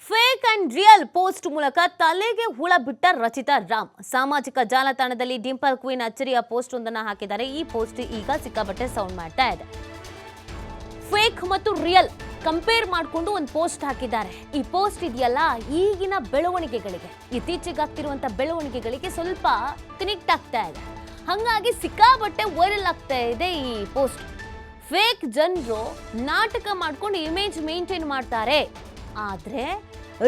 Fake and real post ಮೂಲಕ ತಲೆಗೆ ಹುಳ ಬಿಟ್ಟ ರಚಿತಾ ರಾಮ್. ಸಾಮಾಜಿಕ ಜಾಲತಾಣದಲ್ಲಿ ಡಿಂಪಲ್ ಕ್ವೀನ್ ಅಚ್ಚರಿಯ ಪೋಸ್ಟ್ ಒಂದನ್ನು ಹಾಕಿದ್ದಾರೆ. ಈ ಪೋಸ್ಟ್ ಈಗ ಸಿಕ್ಕಾಪಟ್ಟೆ ಸೌಂಡ್ ಮಾಡ್ತಾ ಇದೆ. ಫೇಕ್ ಮತ್ತು ರಿಯಲ್ ಕಂಪೇರ್ ಮಾಡಿಕೊಂಡು ಒಂದು ಪೋಸ್ಟ್ ಹಾಕಿದ್ದಾರೆ. ಈ ಪೋಸ್ಟ್ ಇದೆಯಲ್ಲ, ಈಗಿನ ಬೆಳವಣಿಗೆಗಳಿಗೆ, ಇತ್ತೀಚೆಗಾಗ್ತಿರುವಂಥ ಬೆಳವಣಿಗೆಗಳಿಗೆ ಸ್ವಲ್ಪ ಕನೆಕ್ಟ್ ಆಗ್ತಾ ಇದೆ. ಹಾಗಾಗಿ ಸಿಕ್ಕಾಪಟ್ಟೆ ವೈರಲ್ ಆಗ್ತಾ ಇದೆ ಈ ಪೋಸ್ಟ್. ಫೇಕ್ ಜನರು ನಾಟಕ ಮಾಡ್ಕೊಂಡು ಇಮೇಜ್ ಮೇಂಟೈನ್ ಮಾಡ್ತಾರೆ, ಆದರೆ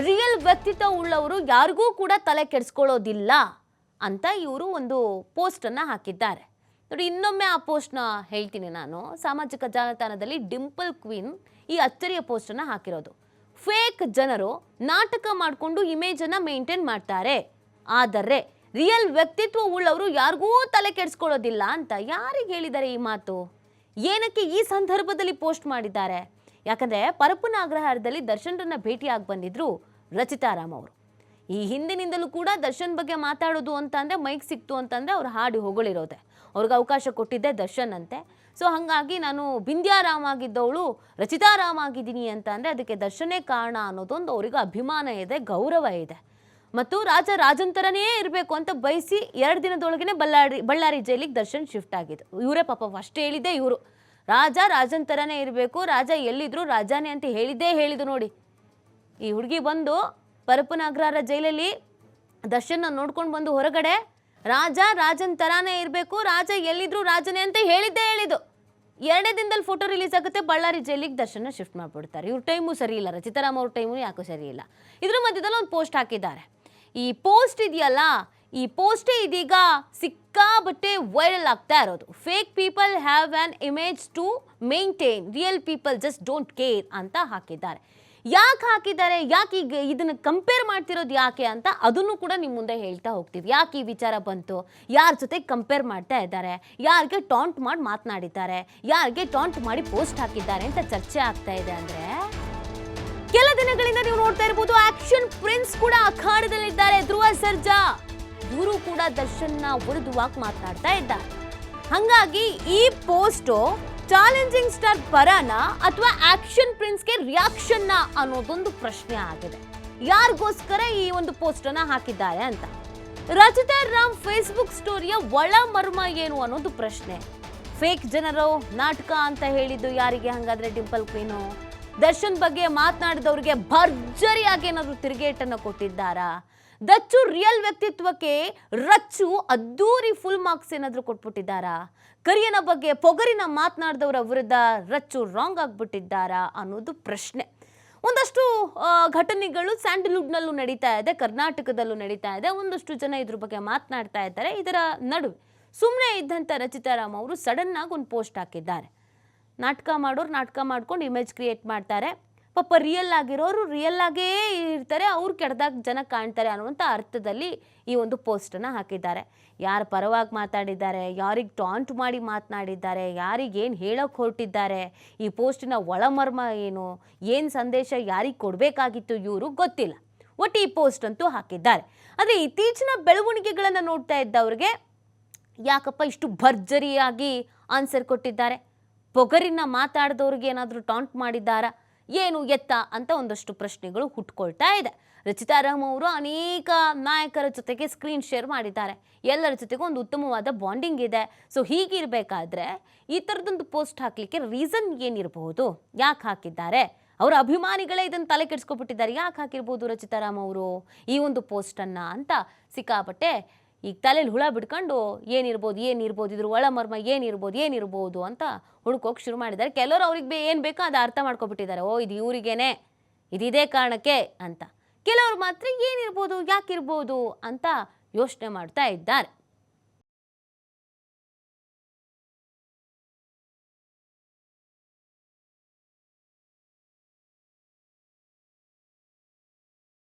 ರಿಯಲ್ ವ್ಯಕ್ತಿತ್ವ ಉಳ್ಳವರು ಯಾರಿಗೂ ಕೂಡ ತಲೆ ಕೆಡಿಸ್ಕೊಳ್ಳೋದಿಲ್ಲ ಅಂತ ಇವರು ಒಂದು ಪೋಸ್ಟನ್ನು ಹಾಕಿದ್ದಾರೆ. ನೋಡಿ, ಇನ್ನೊಮ್ಮೆ ಆ ಪೋಸ್ಟ್ನ ಹೇಳ್ತೀನಿ ನಾನು. ಸಾಮಾಜಿಕ ಜಾಲತಾಣದಲ್ಲಿ ಡಿಂಪಲ್ ಕ್ವೀನ್ ಈ ಅಚ್ಚರಿಯ ಪೋಸ್ಟನ್ನು ಹಾಕಿರೋದು. ಫೇಕ್ ಜನರು ನಾಟಕ ಮಾಡಿಕೊಂಡು ಇಮೇಜನ್ನು ಮೇಂಟೈನ್ ಮಾಡ್ತಾರೆ, ಆದರೆ ರಿಯಲ್ ವ್ಯಕ್ತಿತ್ವ ಉಳ್ಳವರು ಯಾರಿಗೂ ತಲೆ ಕೆಡಿಸ್ಕೊಳ್ಳೋದಿಲ್ಲ ಅಂತ. ಯಾರಿಗೆ ಹೇಳಿದ್ದಾರೆ ಈ ಮಾತು? ಏನಕ್ಕೆ ಈ ಸಂದರ್ಭದಲ್ಲಿ ಪೋಸ್ಟ್ ಮಾಡಿದ್ದಾರೆ? ಯಾಕಂದರೆ ಪರಪ್ಪನ ಅಗ್ರಹಾರದಲ್ಲಿ ದರ್ಶನ್ರನ್ನ ಭೇಟಿಯಾಗಿ ಬಂದಿದ್ರು ರಚಿತಾ ರಾಮ್ ಅವರು. ಈ ಹಿಂದಿನಿಂದಲೂ ಕೂಡ ದರ್ಶನ್ ಬಗ್ಗೆ ಮಾತಾಡೋದು ಅಂತಂದರೆ, ಮೈಕ್ ಸಿಕ್ತು ಅಂತಂದರೆ ಅವ್ರು ಹಾಡಿ ಹೊಗಳಿರೋದೆ. ಅವ್ರಿಗೆ ಅವಕಾಶ ಕೊಟ್ಟಿದ್ದೆ ದರ್ಶನ್ ಅಂತೆ. ಸೊ ಹಾಗಾಗಿ ನಾನು ಬಿಂದ್ಯಾರಾಮ್ ಆಗಿದ್ದವಳು ರಚಿತಾ ರಾಮ್ ಆಗಿದ್ದೀನಿ ಅಂತ ಅಂದರೆ ಅದಕ್ಕೆ ದರ್ಶನೇ ಕಾರಣ ಅನ್ನೋದೊಂದು ಅವರಿಗೆ ಅಭಿಮಾನ ಇದೆ, ಗೌರವ ಇದೆ. ಮತ್ತು ರಾಜಂತರನೇ ಇರಬೇಕು ಅಂತ ಬಯಸಿ 2 ದಿನದೊಳಗೇ ಬಳ್ಳಾರಿ ಜೈಲಿಗೆ ದರ್ಶನ್ ಶಿಫ್ಟ್ ಆಗಿದ್ದು. ಇವರೇ ಪಾಪ ಫಸ್ಟ್ ಹೇಳಿದ್ದೆ ಇವರು, ರಾಜಂತರನೇ ಇರಬೇಕು, ರಾಜ ಎಲ್ಲಿದ್ರು ರಾಜಾನೇ ಅಂತ ಹೇಳಿದ್ದು. ನೋಡಿ, ಈ ಹುಡುಗಿ ಬಂದು ಪರಪ್ಪನ ಅಗ್ರಹಾರ ಜೈಲಲ್ಲಿ ದರ್ಶನ್ನ ನೋಡ್ಕೊಂಡು ಬಂದು ಹೊರಗಡೆ ರಾಜನ್ ತರಾನೇ ಇರಬೇಕು, ರಾಜ ಎಲ್ಲಿದ್ರು ರಾಜನೇ ಅಂತ ಹೇಳಿದ್ದು. 2 ದಿನದಲ್ಲಿ ಫೋಟೋ ರಿಲೀಸ್ ಆಗುತ್ತೆ, ಬಳ್ಳಾರಿ ಜೈಲಿಗೆ ದರ್ಶನ ಶಿಫ್ಟ್ ಮಾಡಿಬಿಡ್ತಾರೆ. ಇವ್ರ ಟೈಮು ಸರಿ ಇಲ್ಲ, ರಚಿತಾರಾಮ್ ಅವ್ರ ಟೈಮು ಯಾಕೋ ಸರಿ ಇಲ್ಲ. ಇದ್ರ ಮಧ್ಯದಲ್ಲಿ ಒಂದು ಪೋಸ್ಟ್ ಹಾಕಿದ್ದಾರೆ. ಈ ಪೋಸ್ಟ್ ಇದೆಯಲ್ಲ, ಈ ಪೋಸ್ಟೇ ಇದೀಗ ಸಿಕ್ಕಾಬಟ್ಟೆ ವೈರಲ್ ಆಗ್ತಾ ಇರೋದು. Fake people have an image to maintain, real people just don't care ಅಂತ ಹಾಕಿದ್ದಾರೆ. ಯಾಕೆ ಹಾಕಿದ್ದಾರೆ, ಯಾಕೆ ಈಗ ಇದನ್ನು ಕಂಪೇರ್ ಮಾಡ್ತಿರೋದು ಯಾಕೆ ಅಂತ ಅದನ್ನು ಕೂಡ ನಿಮ್ಮ ಮುಂದೆ ಹೇಳ್ತಾ ಹೋಗ್ತೀವಿ. ಯಾಕೆ ಈ ವಿಚಾರ ಬಂತು, ಯಾರ ಜೊತೆ ಕಂಪೇರ್ ಮಾಡ್ತಾ ಇದ್ದಾರೆ, ಯಾರಿಗೆ ಟಾಂಟ್ ಮಾಡಿ ಮಾತನಾಡಿದ್ದಾರೆ, ಯಾರಿಗೆ ಟಾಂಟ್ ಮಾಡಿ ಪೋಸ್ಟ್ ಹಾಕಿದ್ದಾರೆ ಅಂತ ಚರ್ಚೆ ಆಗ್ತಾ ಇದೆ. ಅಂದರೆ ಕೆಲ ದಿನಗಳಿಂದ ನೀವು ನೋಡ್ತಾ ಇರಬಹುದು, ಆಕ್ಷನ್ ಪ್ರಿನ್ಸ್ ಕೂಡ ಅಖಾಡದಲ್ಲಿದ್ದಾರೆ. ಧ್ರುವ ಸರ್ಜಾ ಇವರು ಕೂಡ ದರ್ಶನ್ನ ವಿರುದ್ಧವಾಗಿ ಮಾತನಾಡ್ತಾ ಇದ್ದಾರೆ. ಹಾಗಾಗಿ ಈ ಪೋಸ್ಟು ಚಾಲೆಂಜಿಂಗ್ ಸ್ಟಾರ್ ಪರಾನ ಅಥವಾ ಆಕ್ಷನ್ ಪ್ರಿನ್ಸ್ಗೆ ರಿಯಾಕ್ಷನ್ ಅನ್ನೋದೊಂದು ಪ್ರಶ್ನೆ ಆಗಿದೆ. ಯಾರಿಗೋಸ್ಕರ ಈ ಒಂದು ಪೋಸ್ಟ್ ಅನ್ನ ಹಾಕಿದ್ದಾರೆ ಅಂತ. ರಚಿತಾ ರಾಮ್ ಫೇಸ್ಬುಕ್ ಸ್ಟೋರಿಯ ಒಳ ಮರ್ಮ ಏನು ಅನ್ನೋದು ಪ್ರಶ್ನೆ. ಫೇಕ್ ಜನರು ನಾಟಕ ಅಂತ ಹೇಳಿದ್ದು ಯಾರಿಗೆ? ಹಂಗಾದ್ರೆ ಡಿಂಪಲ್ ಕ್ವೀನು ದರ್ಶನ್ ಬಗ್ಗೆ ಮಾತನಾಡಿದವ್ರಿಗೆ ಭರ್ಜರಿಯಾಗಿ ಏನಾದ್ರು ತಿರುಗೇಟನ್ನು ಕೊಟ್ಟಿದ್ದಾರಾ? ದಚ್ಚು ರಿಯಲ್ ವ್ಯಕ್ತಿತ್ವಕ್ಕೆ ರಚ್ಚು ಅದ್ದೂರಿ ಫುಲ್ ಮಾರ್ಕ್ಸ್ ಏನಾದರೂ ಕೊಟ್ಬಿಟ್ಟಿದ್ದಾರಾ? ಕರಿಯನ ಬಗ್ಗೆ ಪೊಗರಿನ ಮಾತನಾಡಿದವರ ವಿರುದ್ಧ ರಚ್ಚು ರಾಂಗ್ ಆಗಿಬಿಟ್ಟಿದ್ದಾರಾ ಅನ್ನೋದು ಪ್ರಶ್ನೆ. ಒಂದಷ್ಟು ಘಟನೆಗಳು ಸ್ಯಾಂಡಲ್ವುಡ್ನಲ್ಲೂ ನಡೀತಾ ಇದೆ, ಕರ್ನಾಟಕದಲ್ಲೂ ನಡೀತಾ ಇದೆ. ಒಂದಷ್ಟು ಜನ ಇದ್ರ ಬಗ್ಗೆ ಮಾತನಾಡ್ತಾ ಇದ್ದಾರೆ. ಇದರ ನಡುವೆ ಸುಮ್ಮನೆ ಇದ್ದಂಥ ರಚಿತಾ ರಾಮ್ ಅವರು ಸಡನ್ ಆಗಿ ಒಂದು ಪೋಸ್ಟ್ ಹಾಕಿದ್ದಾರೆ. ನಾಟಕ ಮಾಡೋರು ನಾಟಕ ಮಾಡ್ಕೊಂಡು ಇಮೇಜ್ ಕ್ರಿಯೇಟ್ ಮಾಡ್ತಾರೆ, ಪಾಪ ರಿಯಲ್ ಆಗಿರೋರು ರಿಯಲ್ ಆಗೇ ಇರ್ತಾರೆ, ಅವ್ರು ಕೆಡ್ದಾಗ ಜನ ಕಾಣ್ತಾರೆ ಅನ್ನುವಂಥ ಅರ್ಥದಲ್ಲಿ ಈ ಒಂದು ಪೋಸ್ಟನ್ನು ಹಾಕಿದ್ದಾರೆ. ಯಾರ ಪರವಾಗಿ ಮಾತಾಡಿದ್ದಾರೆ, ಯಾರಿಗೆ ಟಾಂಟ್ ಮಾಡಿ ಮಾತನಾಡಿದ್ದಾರೆ, ಯಾರಿಗೇನು ಹೇಳೋಕೆ ಹೊರಟಿದ್ದಾರೆ, ಈ ಪೋಸ್ಟಿನ ಒಳಮರ್ಮ ಏನು ಸಂದೇಶ ಯಾರಿಗೆ ಕೊಡಬೇಕಾಗಿತ್ತು ಇವರು ಗೊತ್ತಿಲ್ಲ. ಒಟ್ಟು ಈ ಪೋಸ್ಟ್ ಅಂತೂ ಹಾಕಿದ್ದಾರೆ. ಆದರೆ ಇತ್ತೀಚಿನ ಬೆಳವಣಿಗೆಗಳನ್ನು ನೋಡ್ತಾ ಇದ್ದವ್ರಿಗೆ ಯಾಕಪ್ಪ ಇಷ್ಟು ಭರ್ಜರಿಯಾಗಿ ಆನ್ಸರ್ ಕೊಟ್ಟಿದ್ದಾರೆ? ಪೊಗರಿನ ಮಾತಾಡಿದವ್ರಿಗೆ ಏನಾದರೂ ಟಾಂಟ್ ಮಾಡಿದ್ದಾರಾ, ಏನು ಎತ್ತ ಅಂತ ಒಂದಷ್ಟು ಪ್ರಶ್ನೆಗಳು ಹುಟ್ಕೊಳ್ತಾ ಇದೆ. ರಚಿತಾ ರಾಮ್ ಅವರು ಅನೇಕ ನಾಯಕರ ಜೊತೆಗೆ ಸ್ಕ್ರೀನ್ ಶೇರ್ ಮಾಡಿದ್ದಾರೆ. ಎಲ್ಲರ ಜೊತೆಗೂ ಒಂದು ಉತ್ತಮವಾದ ಬಾಂಡಿಂಗ್ ಇದೆ. ಸೊ ಹೀಗಿರಬೇಕಾದ್ರೆ ಈ ಥರದೊಂದು ಪೋಸ್ಟ್ ಹಾಕಲಿಕ್ಕೆ ರೀಸನ್ ಏನಿರಬಹುದು? ಯಾಕೆ ಹಾಕಿದ್ದಾರೆ? ಅವರ ಅಭಿಮಾನಿಗಳೇ ಇದನ್ನು ತಲೆ ಕೆಡಿಸ್ಕೊಬಿಟ್ಟಿದ್ದಾರೆ. ಯಾಕೆ ಹಾಕಿರ್ಬೋದು ರಚಿತಾ ರಾಮ್ ಅವರು ಈ ಒಂದು ಪೋಸ್ಟನ್ನು ಅಂತ ಸಿಕ್ಕಾಪಟ್ಟೆ ಈಗ ತಲೆಯಲ್ಲಿ ಹುಳ ಬಿಡ್ಕೊಂಡು ಏನಿರ್ಬೋದು ಇದ್ರ ಒಳಮರ್ಮ ಏನಿರ್ಬೋದು ಅಂತ ಹುಡುಕೋಕೆ ಶುರು ಮಾಡಿದ್ದಾರೆ. ಕೆಲವರು ಅವ್ರಿಗೆ ಏನು ಬೇಕೋ ಅದು ಅರ್ಥ ಮಾಡ್ಕೊಬಿಟ್ಟಿದ್ದಾರೆ. ಇದು ಇವರಿಗೇನೆ, ಇದೇ ಕಾರಣಕ್ಕೆ ಅಂತ. ಕೆಲವರು ಮಾತ್ರ ಏನಿರ್ಬೋದು, ಯಾಕಿರ್ಬೋದು ಅಂತ ಯೋಚನೆ ಮಾಡ್ತಾ ಇದ್ದಾರೆ.